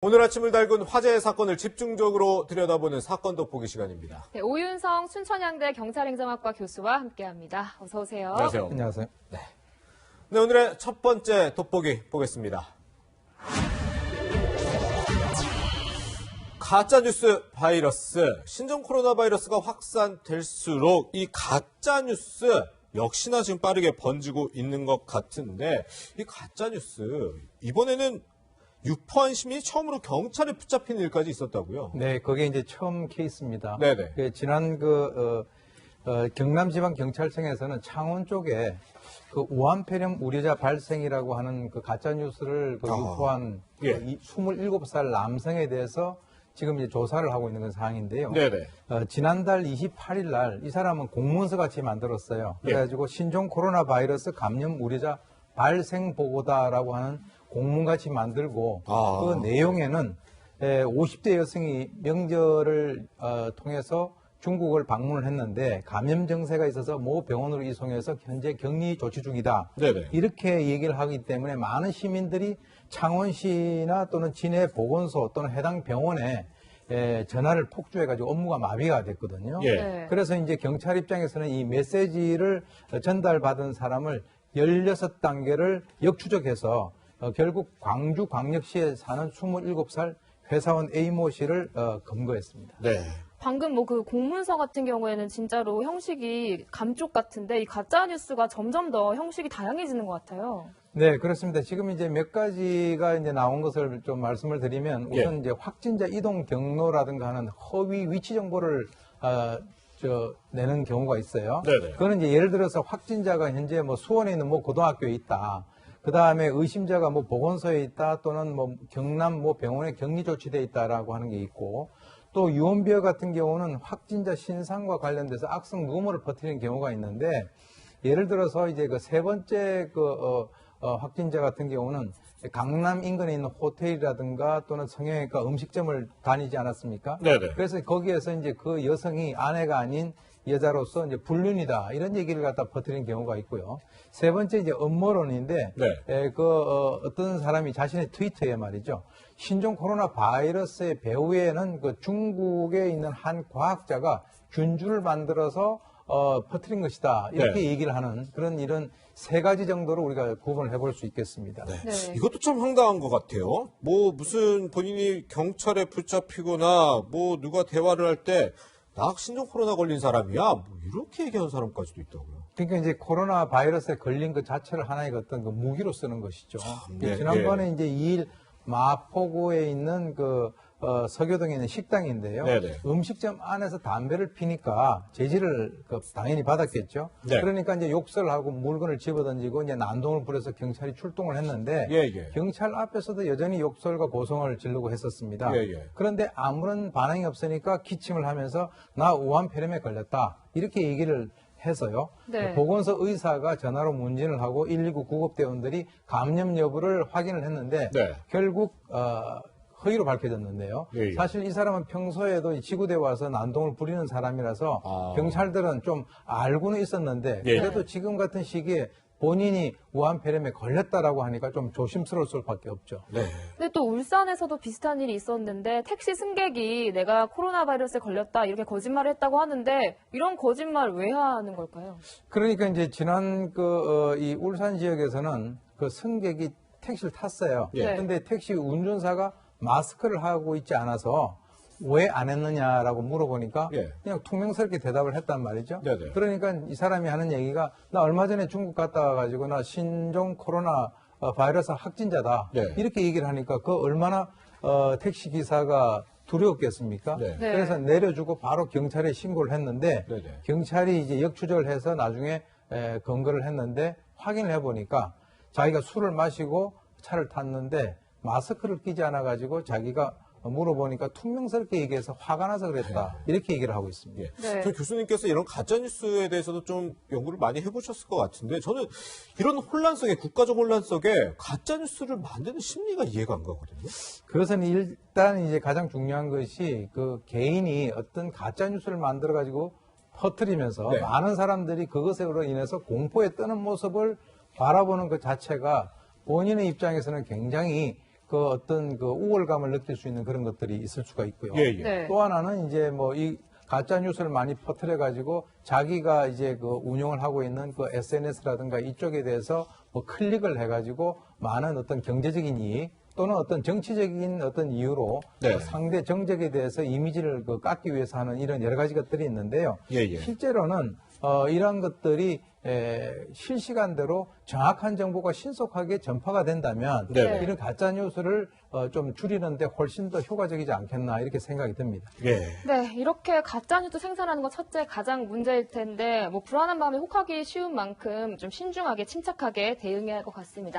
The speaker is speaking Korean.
오늘 아침을 달군 화제의 사건을 집중적으로 들여다보는 사건 돋보기 시간입니다. 네, 오윤성 춘천향대 경찰행정학과 교수와 함께합니다. 어서 오세요. 안녕하세요. 안녕하세요. 네, 오늘의 첫 번째 돋보기 보겠습니다. 가짜뉴스 바이러스, 신종 코로나 바이러스가 확산될수록 이 가짜뉴스 역시나 지금 빠르게 번지고 있는 것 같은데, 이 가짜뉴스 이번에는 유포한 시민이 처음으로 경찰에 붙잡힌 일까지 있었다고요? 네, 그게 이제 처음 케이스입니다. 네네. 지난 경남지방경찰청에서는 창원 쪽에 그 우한폐렴 우려자 발생이라고 하는 그 가짜 뉴스를 유포한 예. 27살 남성에 대해서 지금 이제 조사를 하고 있는 상황인데요. 네네. 지난달 28일 날 이 사람은 공문서 같이 만들었어요. 그래가지고 신종 코로나 바이러스 감염 우려자 발생 보고다라고 하는 공문같이 만들고 그 내용에는 50대 여성이 명절을 통해서 중국을 방문을 했는데 감염 증세가 있어서 모 병원으로 이송해서 현재 격리 조치 중이다. 네네. 이렇게 얘기를 하기 때문에 많은 시민들이 창원시나 또는 진해 보건소 또는 해당 병원에 전화를 폭주해가지고 업무가 마비가 됐거든요. 예. 네. 그래서 이제 경찰 입장에서는 이 메시지를 전달받은 사람을 16단계를 역추적해서 결국 광주광역시에 사는 27살 회사원 A모 씨를 검거했습니다. 네. 방금 그 공문서 같은 경우에는 진짜로 형식이 감쪽 같은데 이 가짜 뉴스가 점점 더 형식이 다양해지는 것 같아요. 네, 그렇습니다. 지금 이제 몇 가지가 이제 나온 것을 좀 말씀을 드리면 우선 이제 확진자 이동 경로라든가 하는 허위 위치 정보를 내는 경우가 있어요. 네네. 그거는 이제 예를 들어서 확진자가 현재 뭐 수원에 있는 뭐 고등학교에 있다. 그 다음에 의심자가 뭐 보건소에 있다 또는 뭐 경남 뭐 병원에 격리 조치돼 있다라고 하는 게 있고 또 유언비어 같은 경우는 확진자 신상과 관련돼서 악성 루머를 퍼뜨리는 경우가 있는데 예를 들어서 이제 그 세 번째 확진자 같은 경우는 강남 인근에 있는 호텔이라든가 또는 성형외과 음식점을 다니지 않았습니까? 네네. 그래서 거기에서 이제 그 여성이 아내가 아닌 여자로서 이제 불륜이다 이런 얘기를 갖다 퍼뜨리는 경우가 있고요. 세 번째 이제 음모론인데 네. 어떤 사람이 자신의 트위터에 말이죠. 신종 코로나 바이러스의 배후에는 그 중국에 있는 한 과학자가 균주를 만들어서 퍼뜨린 것이다 이렇게 얘기를 하는 그런 이런 세 가지 정도로 우리가 구분을 해볼 수 있겠습니다. 네. 네. 이것도 참 황당한 것 같아요. 뭐 무슨 본인이 경찰에 붙잡히거나 뭐 누가 대화를 할 때 나 신종 코로나 걸린 사람이야 뭐 이렇게 얘기하는 사람까지도 있다고요. 그러니까 이제 코로나 바이러스에 걸린 그 자체를 하나의 어떤 그 무기로 쓰는 것이죠. 네, 지난번에 이제 2일 마포구에 있는 서교동에 있는 식당인데요. 네네. 음식점 안에서 담배를 피니까 제지를 당연히 받았겠죠. 네. 그러니까 이제 욕설을 하고 물건을 집어던지고 이제 난동을 부려서 경찰이 출동을 했는데 예. 경찰 앞에서도 여전히 욕설과 고성을 지르고 했었습니다. 예. 그런데 아무런 반응이 없으니까 기침을 하면서 나 우한폐렴에 걸렸다 이렇게 얘기를 해서요. 네. 보건소 의사가 전화로 문진을 하고 119 구급대원들이 감염 여부를 확인을 했는데 네. 결국 허위로 밝혀졌는데요. 예. 사실 이 사람은 평소에도 이 지구대에 와서 난동을 부리는 사람이라서 경찰들은 좀 알고는 있었는데 예. 그래도 지금 같은 시기에 본인이 우한폐렴에 걸렸다라고 하니까 좀 조심스러울 수밖에 없죠. 네. 근데 또 울산에서도 비슷한 일이 있었는데 택시 승객이 내가 코로나 바이러스에 걸렸다 이렇게 거짓말을 했다고 하는데 이런 거짓말 왜 하는 걸까요? 그러니까 이제 지난 이 울산 지역에서는 그 승객이 택시를 탔어요. 예. 근데 택시 운전사가 마스크를 하고 있지 않아서 왜 안 했느냐라고 물어보니까 예. 그냥 퉁명스럽게 대답을 했단 말이죠. 네네. 그러니까 이 사람이 하는 얘기가 나 얼마 전에 중국 갔다 와가지고 나 신종 코로나 바이러스 확진자다. 네. 이렇게 얘기를 하니까 그 얼마나 택시 기사가 두려웠겠습니까? 네. 네. 그래서 내려주고 바로 경찰에 신고를 했는데 네네. 경찰이 이제 역추적을 해서 나중에 검거를 했는데 확인을 해보니까 자기가 술을 마시고 차를 탔는데 마스크를 끼지 않아가지고 자기가 물어보니까 퉁명스럽게 얘기해서 화가 나서 그랬다. 이렇게 얘기를 하고 있습니다. 예. 네. 저 교수님께서 이런 가짜뉴스에 대해서도 좀 연구를 많이 해보셨을 것 같은데 저는 이런 혼란 속에, 국가적 혼란 속에 가짜뉴스를 만드는 심리가 이해가 안 가거든요. 그것은 일단 이제 가장 중요한 것이 그 개인이 어떤 가짜뉴스를 만들어가지고 퍼뜨리면서 네. 많은 사람들이 그것으로 인해서 공포에 뜨는 모습을 바라보는 그 자체가 본인의 입장에서는 굉장히 그 어떤 그 우월감을 느낄 수 있는 그런 것들이 있을 수가 있고요. 예, 예. 네. 또 하나는 이제 뭐 이 가짜 뉴스를 많이 퍼뜨려 가지고 자기가 이제 그 운영을 하고 있는 그 SNS라든가 이쪽에 대해서 뭐 클릭을 해 가지고 많은 어떤 경제적인 이익 또는 어떤 정치적인 어떤 이유로 네. 그 상대 정적에 대해서 이미지를 그 깎기 위해서 하는 이런 여러 가지 것들이 있는데요. 예, 예. 실제로는 이러한 것들이 실시간대로 정확한 정보가 신속하게 전파가 된다면 네. 이런 가짜 뉴스를 좀 줄이는데 훨씬 더 효과적이지 않겠나 이렇게 생각이 듭니다. 예. 네, 이렇게 가짜뉴스 생산하는 것 첫째 가장 문제일 텐데, 뭐 불안한 마음에 혹하기 쉬운 만큼 좀 신중하게 침착하게 대응해야 할 것 같습니다.